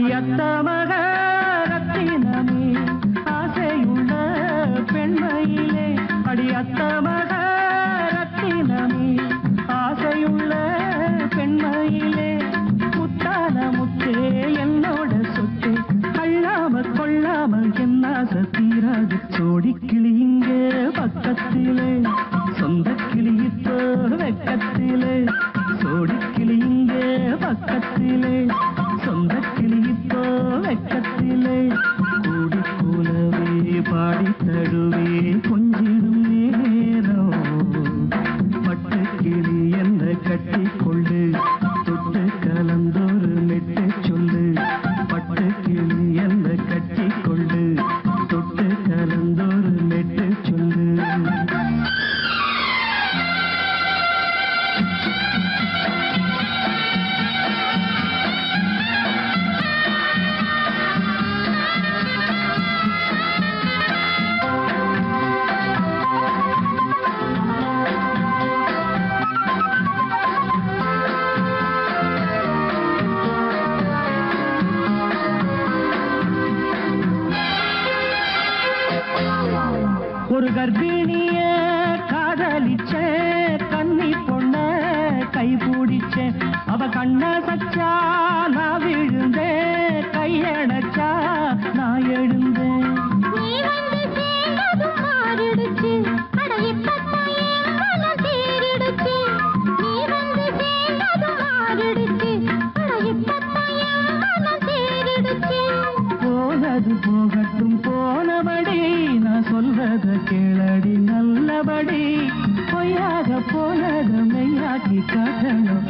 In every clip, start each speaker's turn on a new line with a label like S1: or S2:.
S1: அடியத்த மக ரத்தினமே ஆசையுள்ள பெண்மையிலே அடியத்த மக ரத்தினமே ஆசையுள்ள பெண்மையிலே முத்தான முத்தே என்னோட சொத்து அள்ளாம கொள்ளாம என்ன தீராது சோடிக்கிளி இங்கே பக்கத்திலே சொந்த கிளி இப்போ வெக்கத்திலே சோடிக்கிளி இங்கே பக்கத்திலே சொந்த கிளி இப்போ வெக்கத்திலே கூடி கூலவே பாடி தழுவே கொஞ்சிடும் நேரம் பட்டு கிளி என்ன கட்டி கொள்ளு தொட்டு கலந்தொரு மெட்டு சொல்லு பட்டு கிளி என்ன கட்டி கொள்ளு தொட்டு கலந்தொரு மெட்டு சொல்லு ஒரு கர்ப்பிணிய காதலிச்ச கன்னி பொண்ண கைபிடிச்ச அவ கண்ண சச்சா நான் விழுந்தேன் கையடைச்சா நான் எழுந்தேன் போனது போகட்டும் போனபடி நான் சொல்றத கேளடி நல்லபடி பொய்யாக போனத மெய்யாக்கி காட்டணும்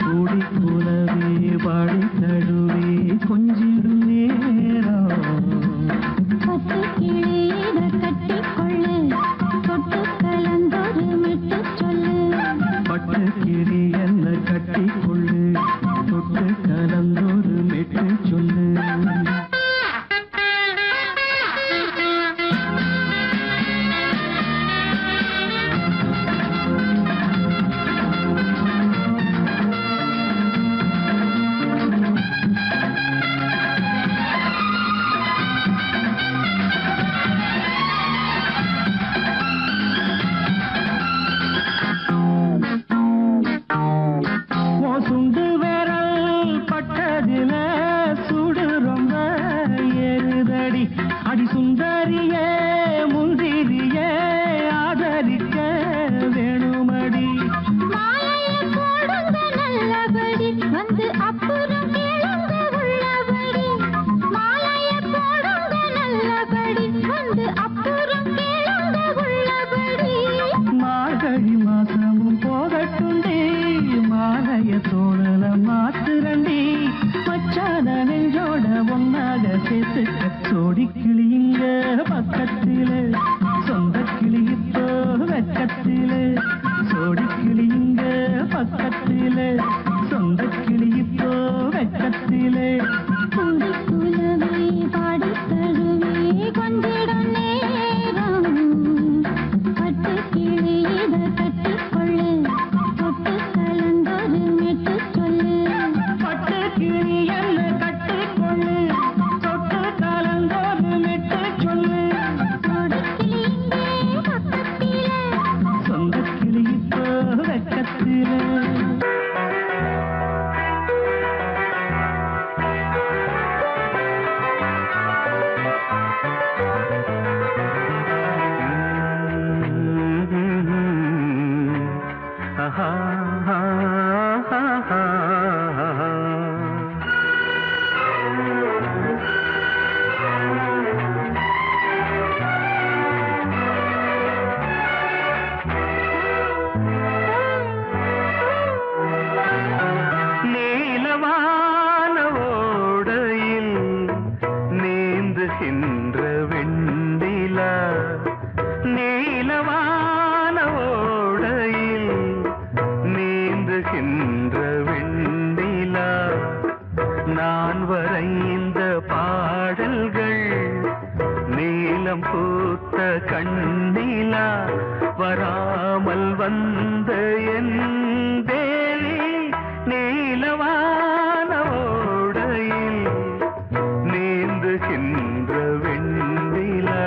S1: கூடி கூலவே பாடி தழுவே கொஞ்சிடும் நேரம் பட்டு கிளியிட கட்டிக்கொள்ளு தொட்டு கலந்தொரு மெட்டு சொல்லு பட்டு கிளி என்ன கட்டிக்கொள்ளு தொட்டு கலந்தொரு மெட்டு சொல்லு சுண்டு விரல் பட்டதில சுடு ரொம்ப ஏறுதடி அடி சுந்தரியே முந்திரியே ஆதரிக்க வேணுமடி நல்லபடி வந்து அப்புறம் கேளுங்க உள்ளபடி மாலைய போடுங்க நல்லபடி வந்து அப்புறம் கேளுங்க உள்ளபடி மார்கழி மாசமும் போகட்டுண்டி மாலைய தோழல மாத்துரண்டி மச்சான நெஞ்சோட ஒன்னாக சேர்த்துக்க சோடி கிளிங்க பக்கத்திலே சொந்த கிளி இப்போ வெக்கத்திலே சோடி கிளிங்க பக்கத்திலே சொந்த கிளி இப்போ வெக்கத்திலே கூடி கூலவே பாடி தழுவே கொஞ்சிடம் நேரம் பட்டு கிளியிட கட்டிக்கொள்ளு தொட்டு கலந்தொரு மெட்டு சொல்லு பட்டு கிளி என்ன கட்டிக்கொள்ளு தொட்டு கலந்தொரு மெட்டு சொல்லு சொந்த கிளி இப்போ வெக்கத்திலே நான் வரைந்த பாடல்கள் நீலம் பூத்த கண்ணிலா வராமல் வந்த என் தேவி நீலவான ஓடையில் நீந்துகின்ற வெண்ணிலா.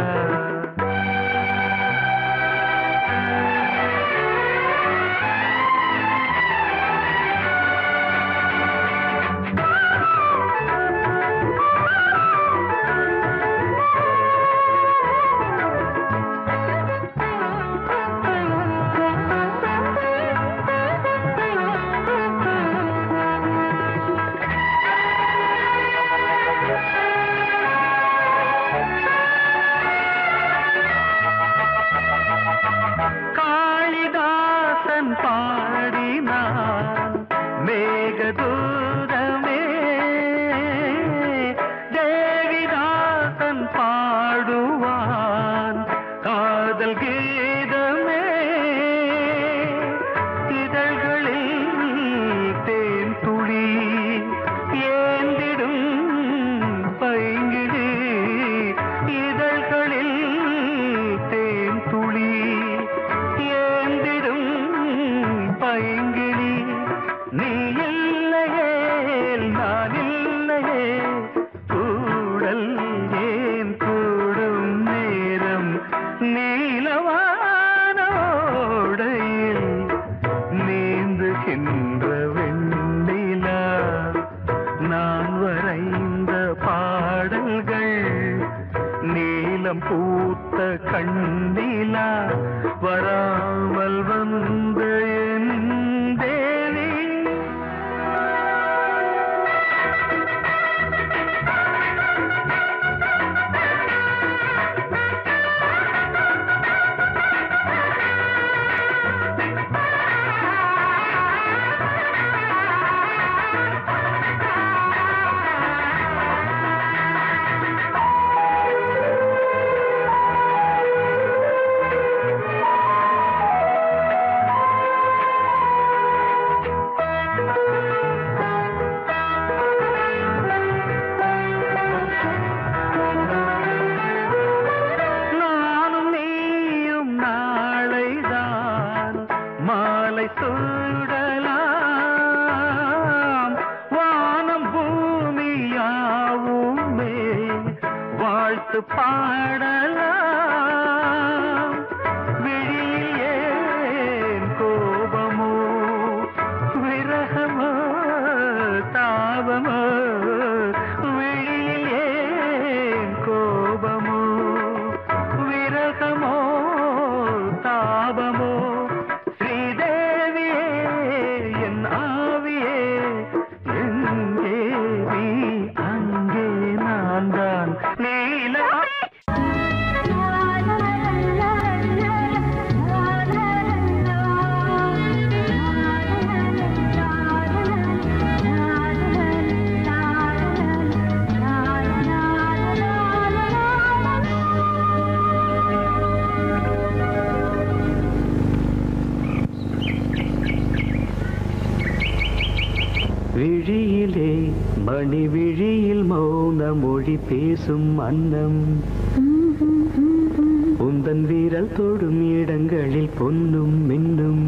S1: பாடினான் மேகதூதமே தேவிதாசன் பாடுவான் காதல் கீதமே. இதழ்களில் தேன் துளி ஏந்திடும் பைங்கிழி. இதழ்களில் தேன் துளி ஏந்திடும் பைங்கிளி. நீ இல்லையே நான் இல்லையே கூடல் ஏன் கூடும் நேரம் நீலவானோடையில் நீந்துகின்ற வெண்ணிலா. நான் வரைந்த பாடல்கள் நீலம் பூத்த கண்ணிலா வராமல் வந்த என் தேவி. மாலை சூடலாம் வானம் பூமியாவுமே வாழ்த்து பாடலாம். விழியில் ஏன் கோபமோ விரகமோ தாபமோ. விழியில் ஏன் கோபமோ விரகமோ தாபமோ. விழியிலே மணி விழியில் மௌன மொழி பேசும் அன்னம். உந்தன் வீரல் தொடும் இடங்களில் பொன்னும் மின்னும்.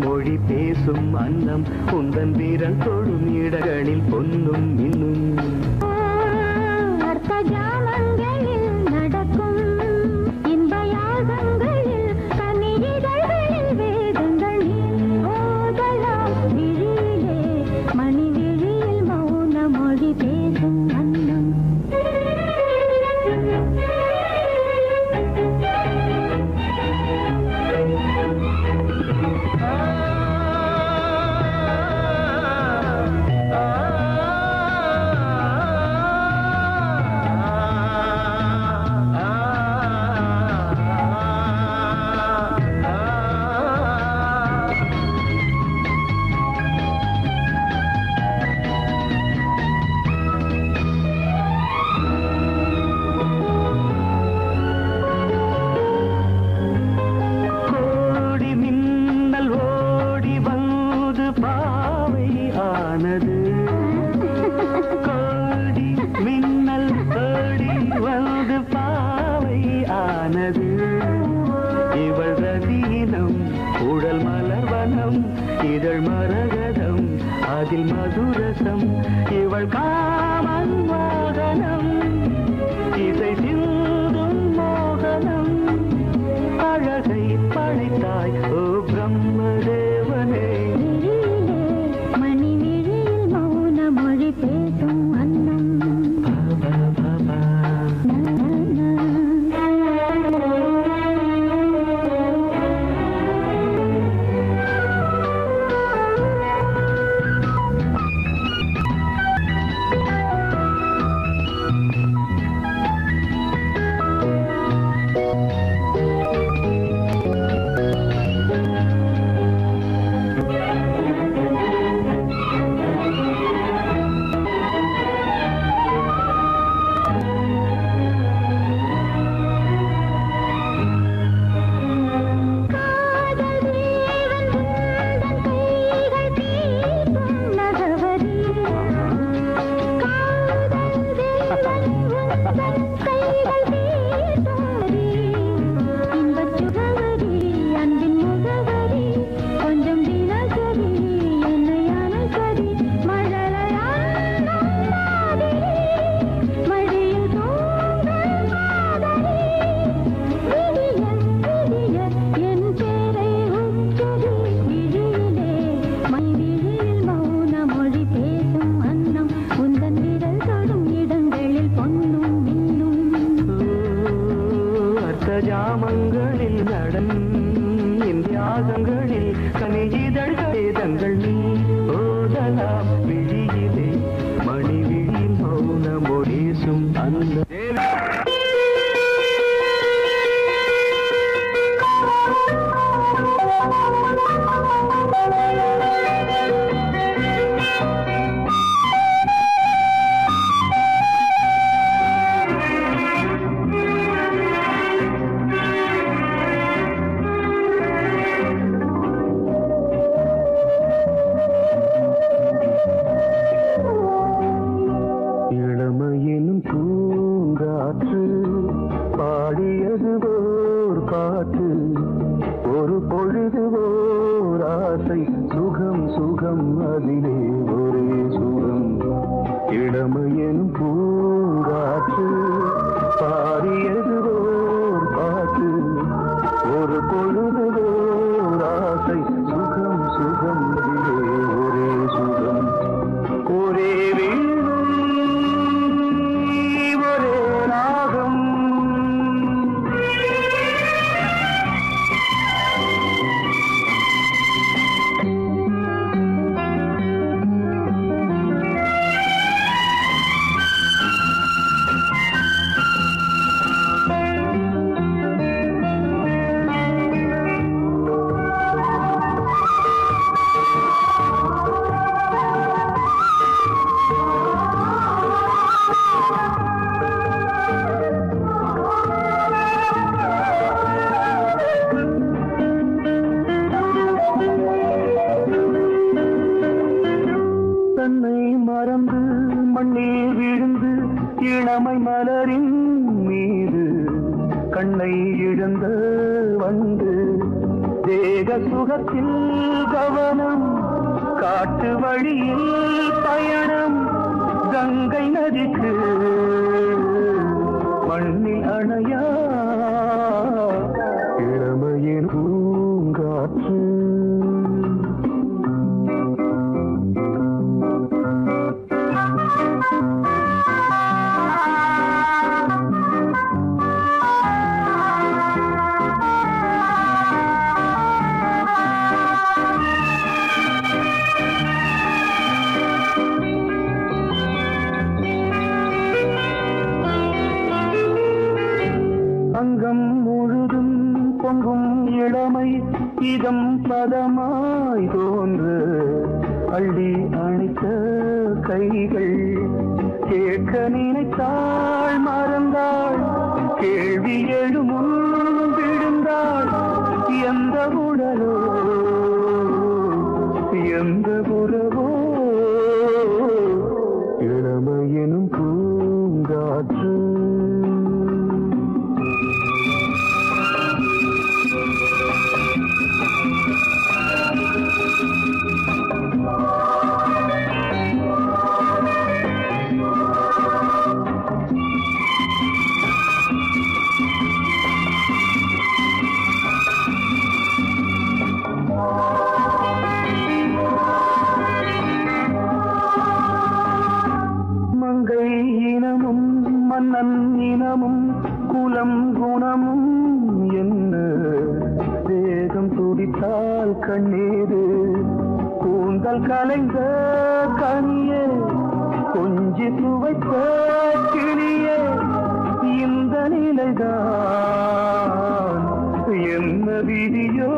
S1: மொழி பேசும் அன்னம் உந்தன் வீரல் தொடும் இடங்களில் பொன்னும் இன்னும். அர்த்த ஜாமங்களில் நடக்கும் இன்ப யாகங்களில் கனிதழ்களில் வேதங்கள் ஓதலாம். விழியிலே மணி விழியில் மௌன மொழி பேசும் அன்னம். அதில் மதுரசம் இவள் காமன் வாகனம் இசை சிந்தும் மோகனம் அழகை படைத்தாய் ஓ பிரம்மதேவனே
S2: மணி விழியில் மௌன மொழி பேசும் அன்னம்
S1: ஜாமங்களில் நடன் இந்தியாசங்களில் கனிஜிதழ் வேதங்கள் நீ ஓதலாம் விழியிலே மணி விழியில் மௌன மொழிசும் அந்த ஒரு பொழுது ஓர் ஆசை சுகம் சுகம் அதிலே ஒரே சுகம் இளமையெனும் பூங்காற்று பாடியது ஓர் பாட்டு ஒரு பொழுது ஓர் ஆசை சுகம் சுகம் அதிலே ஒரே சுகம் ஒரே ஒரே ராகம் மறந்து மண்ணில் விழுந்து இளமை மலரின் மீது கண்ணை இழந்த வந்து தேக சுகத்தில் கவனம் காட்டு வழியில் பயணம் கங்கை நதிக்கு மண்ணில் அணையா இளமையின் பூங்காற்று அங்கம் முழுதும் பொங்கும் இளமை இதம் பதமாய் தோன்று அள்ளி அணைத்த கைகள் கேட்க நினைத்தாள் மறந்தாள் கேள்வி எழுமுன் விழுந்தாள் எந்த உடலோ எந்த உறவோ இளமையெனும் பூங்காற்று மங்கை இனமும் மன்னன் இனமும் குலம் குணமும் என்ன வேகம் துடித்தால் கண்ணீரு கூந்தல் கலைந்த கனியே கொஞ்சி துவைத்த கிளியே இந்த நிலைதான் என்ன விதியோ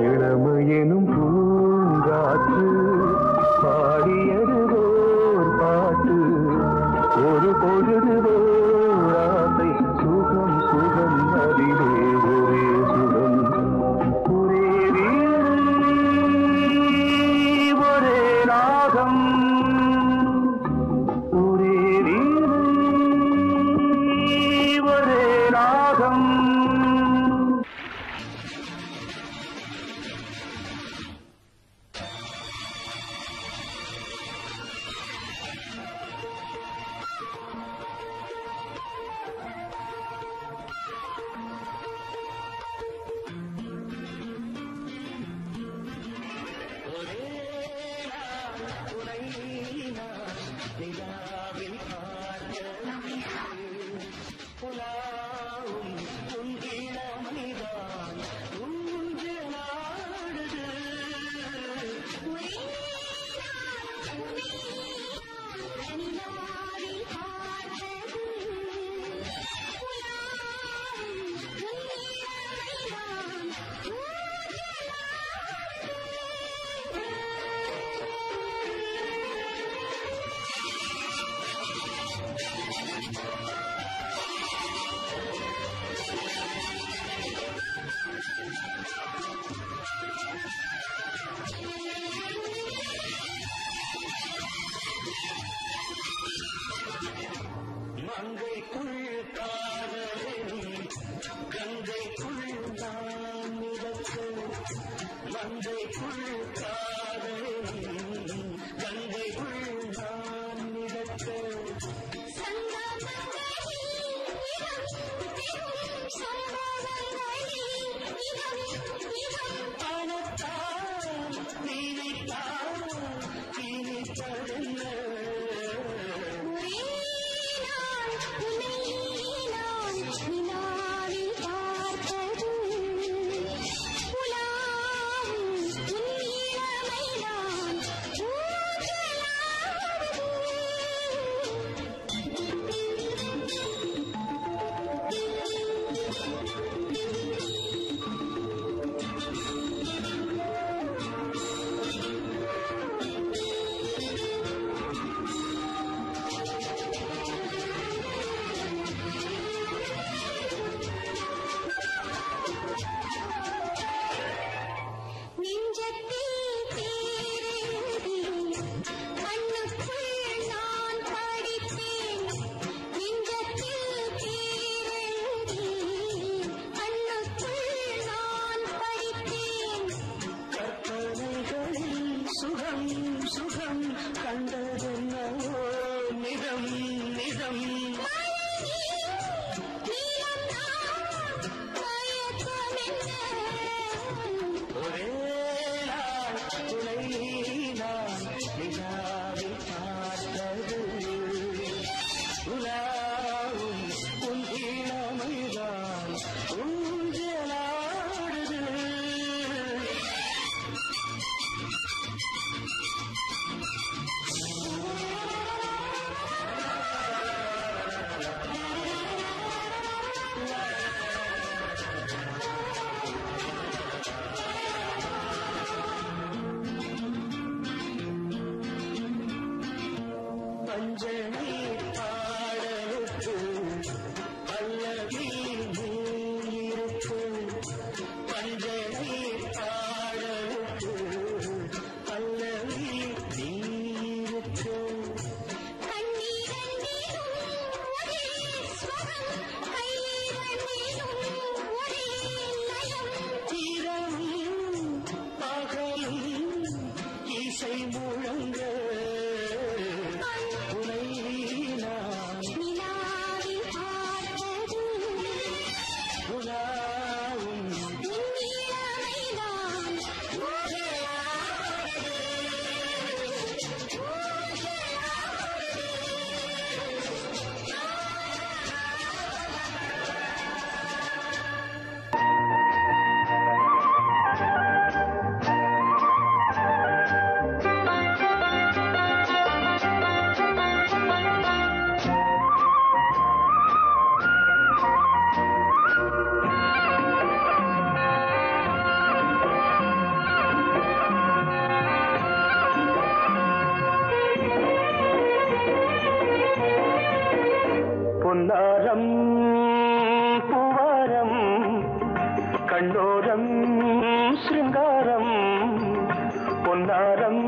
S1: இளமையெனும் பூங்காற்று பாடியதுவோர் பாட்டு ஒரு பொழுதுவோர் ஆசை சுகம் சுகம் அதிலே ஒரே சுகம் ஒரே ஒரே ராகம் ஒரே ஒரே ராகம்.
S3: இசை முழங்க உனை
S1: பொன்னாரம் பூவாரம் கண்ணோரம் சிருங்காரம் பொன்னாரம்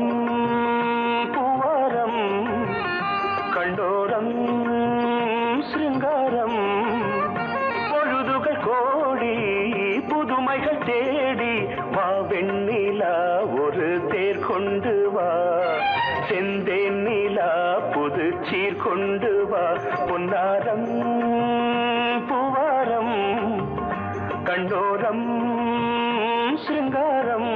S1: பூவாரம் கண்டோரம் சிருங்காரம் பொழுதுகள் கோடி புதுமைகள் தேடி வா வெண்ணிலா ஒரு தேர் கொண்டு வா செந்தேன் நிலா புது சீர் கொண்டு வா பொன்னாரம் பூவாரம் கண்டோரம் சிருங்காரம்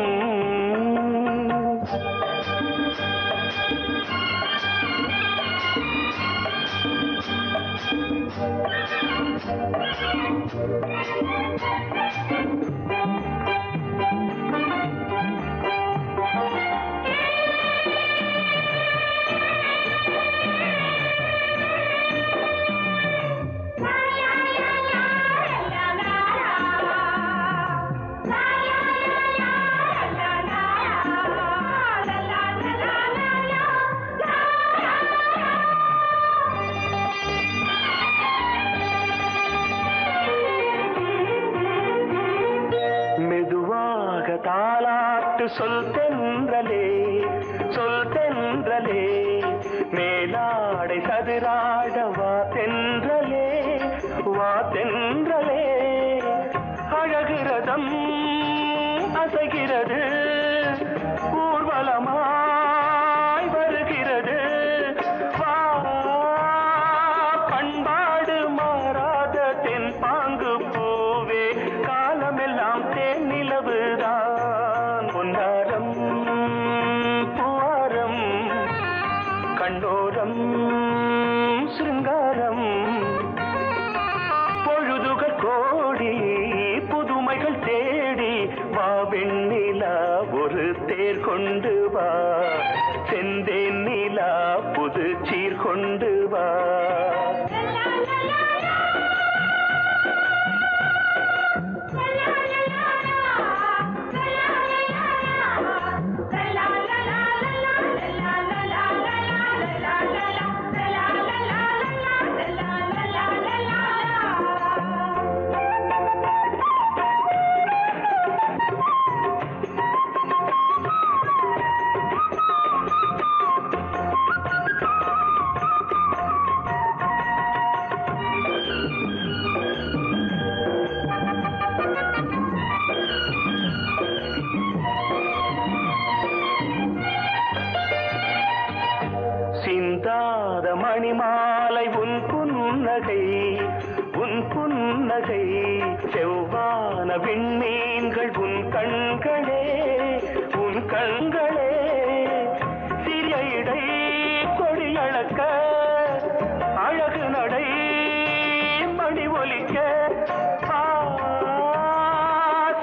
S1: தாலாட்டு சொல் தென்றலே மேலாடை சதுராட வா தென்றலே அழகிறதம் அசைகிறது ஊர்வலமாய் வருகிறது வா பண்பாடு மாறாத தென் பாங்கு பூவே காலமெல்லாம் தேன் நிலவுதான் பொன்னாரம் பூவாரம் கண்டோரம் சிருங்காரம் பொழுதுகள் கோடி புதுமைகள் தேடி வா வெண்ணிலா ஒரு தேர் கொண்டு வா செந்தேன் நிலா புது சீர் கொண்டு வா சிந்தாத மணிமாலை உன் புன்னகை செவ்வான விண்மீன்கள் உன் கண்களே சிறிய இடை கொடியளக்க அழகு நடை மணி ஒலிக்க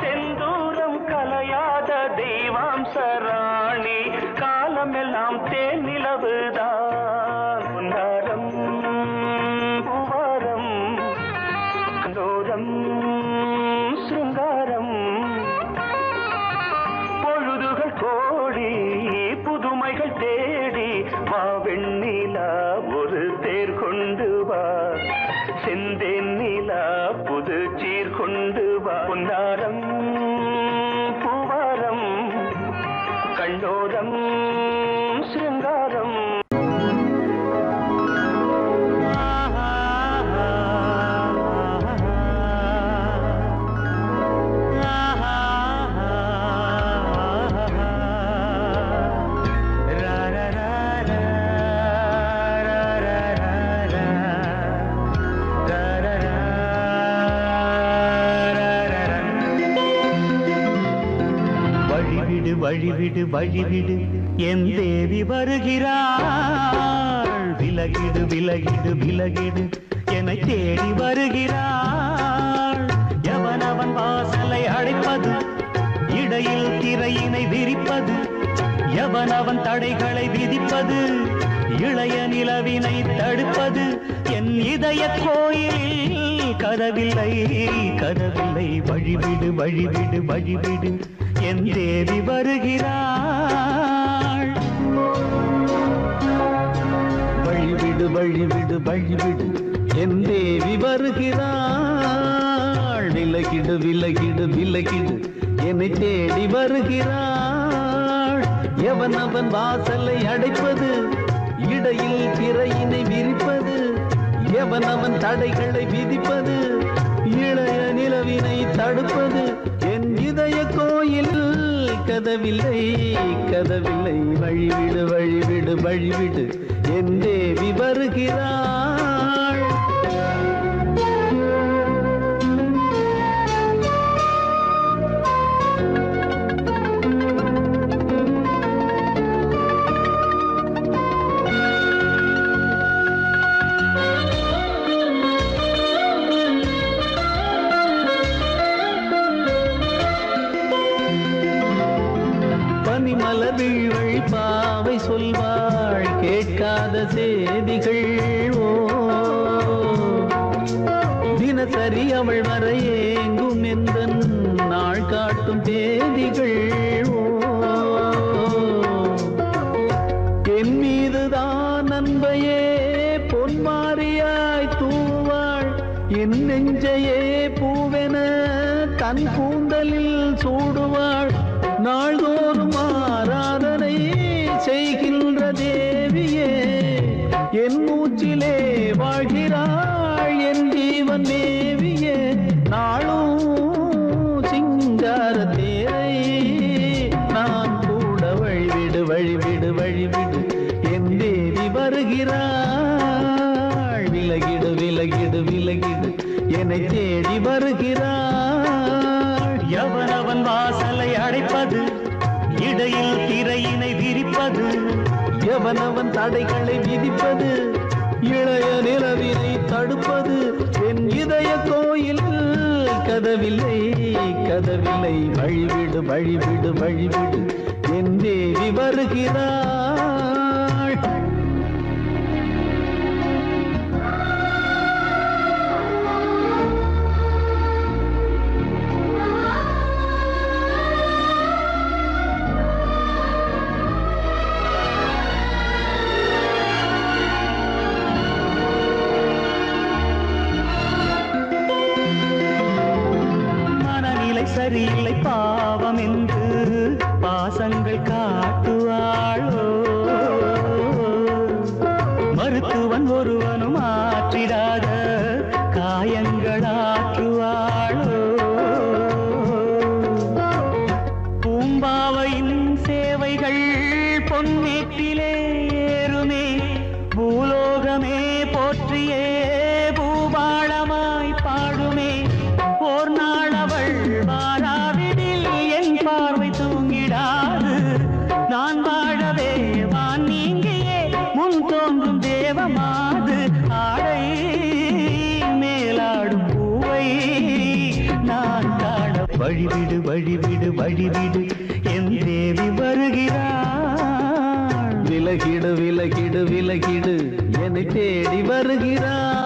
S1: செந்தூரம் கலையாத தெய்வாம்சராணி காலமெல்லாம் தேன் நிலவுதான் பொன்னாரம் பூவாரம் கண்டோரம் சிருங்காரம் பொழுதுகள் கோடி புதுமைகள் தேடி வா வெண்ணிலா ஒரு தேர் கொண்டு வா செந்தேன் நிலா புது சீர் கொண்டு வா பொன்னாரம் பூவாரம் கண்டோரம் சிருங்காரம் வழிவிடு என் தேவி வருகிறாள் விலகிடு என்னை தேடி வருகிறாள் எவனவன் வாசலை அடைப்பது இடையில் திரையினை விரிப்பது எவனவன் தடைகளை விதிப்பது இளைய நிலவினை தடுப்பது என் இதய கோயில் கதவில்லை வழிவிடு என் தேவி வருகிறாள் வழிவிடு
S3: என் தேவி வருகிறாள். விலகிடு விலகிடு விலகிடு என்னை தேடி வருகிறாள். எவன் அவன் வாசலை அடைப்பது, இடையில் திரையினை விரிப்பது, எவன் அவன் தடைகளை விதிப்பது, இளைய நிலவினை தடுப்பது. என் இதய கோயில் கதவில்லை கதவில்லை, வழிவிடு வழிவிடு வழிவிடு என் தேவி வருகிறாள். பனிமலர் வீழ்வழி பாவை சொல்வாள் கேட்காத செய்திகள். ஓ தினசரி அவள் வர ஏங்கும் எந்த நாள் காட்டும் தேதிகள். ஓ என் மீதுதான் அன்பையே பொன்மாரியாய் தூவாள். என் நெஞ்சையே பூவென தன் கூந்தலில் சூடுவாள். நாள்தோறும் ஆராதனை செய்கின்ற தேவியே, என் மூச்சிலே வாழ்கிறாள் என் ஜீவன் தேவியே. நாளும் சிங்கார தேரை நான் கூட வழிவிடு வழிவிடு வழிவிடு என் தேவி வருகிறாள். விலகிடு விலகிடு விலகிடு என்னை தேடி வருகிறாள். எவனவன் வாசலை அடைப்பது, இடையில் திரையினை விரிப்பது, எவனவன் தடைகளை விதிப்பது, இளைய நிலவினை தடுப்பது. என் இதய கோயில் கதவில்லை கதவில்லை, வழிவிடு வழிவிடு வழிவிடு என் தேவி வருகிறாள். சரியில்லை பாவம் என்று பாசங்கள் காட்டுவாளோ, மருத்துவன் ஒருவனும் ஆற்றிடாத காயங்களாற்றுவாளோ. பூம்பாவையின் சேவைகள் பொன்னேற்றிலே ஏறுமே, பூலோகமே போற்றியே பூபாளமாய் பாடுமே. ஓர் நாள் அவள் வாராவிடில் என் பார்வை தூங்கிடாது. நான் வாழவே வான் நீங்கியே முன் தோன்றும் தேவமாது. ஆடை மேலாடும் பூவை நான் காண வழிவிடு வழிவிடு வழிவிடு என் தேவி வருகிறாள். விலகிடு விலகிடு விலகிடு என்னை தேடி வருகிறாள்.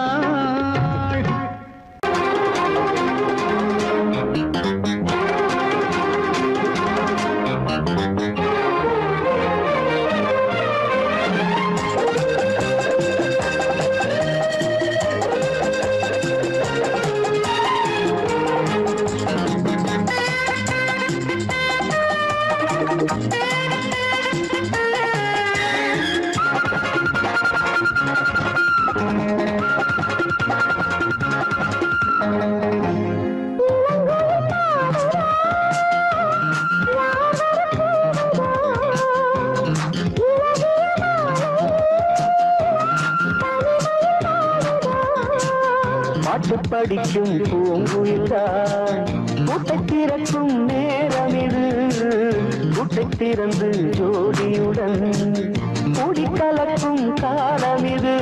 S3: பாட்டு படிக்கும் பூங்குயில்தான் கூட்டை திறக்கும் நேரம் இது. கூட்டை திறந்து ஜோடியுடன் கூடி கலக்கும் காலம் இது.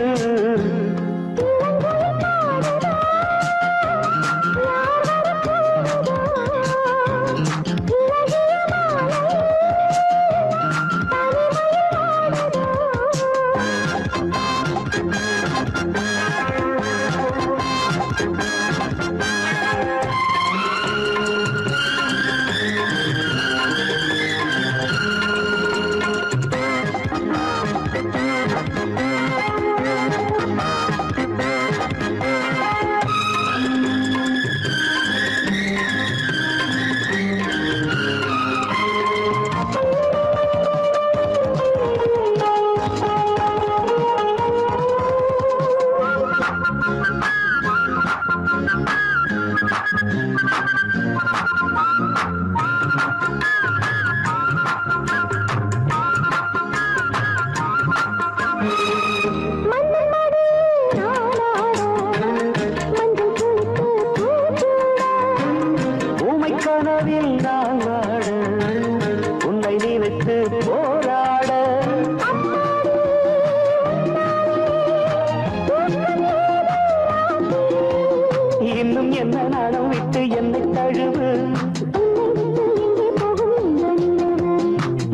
S1: என்ன நாணம் விட்டு என்னை தழுவு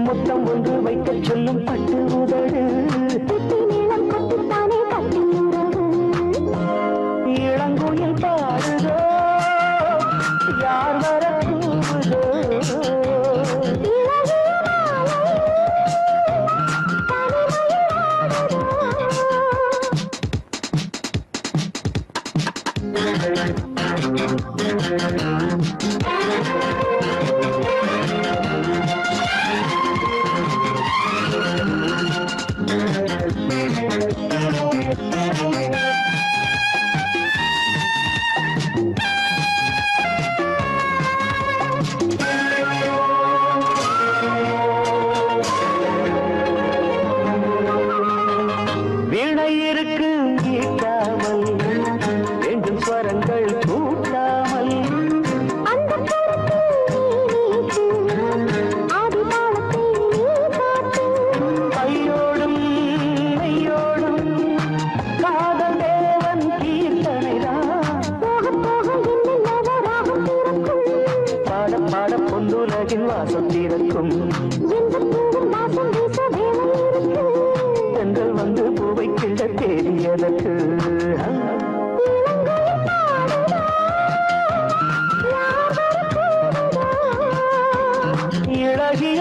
S1: முத்தம் ஒன்று வைக்க சொல்லும் பட்டு உதடு இளங்குயில் பாடுதோ யார் வர கூவுதோ வீணை இருக்கு கேட்காமல் வேண்டும் ஸ்வரங்கள் கூட்டாமல் ஐயோடும் மெய்யோடும் காதல் தேவன் கீர்த்தனைதான் பாட பாட பொன்னுலகின் வாசம் திறக்கும் தென்றல் வந்து பூவை கிள்ள தேடியதற்கு இளகிய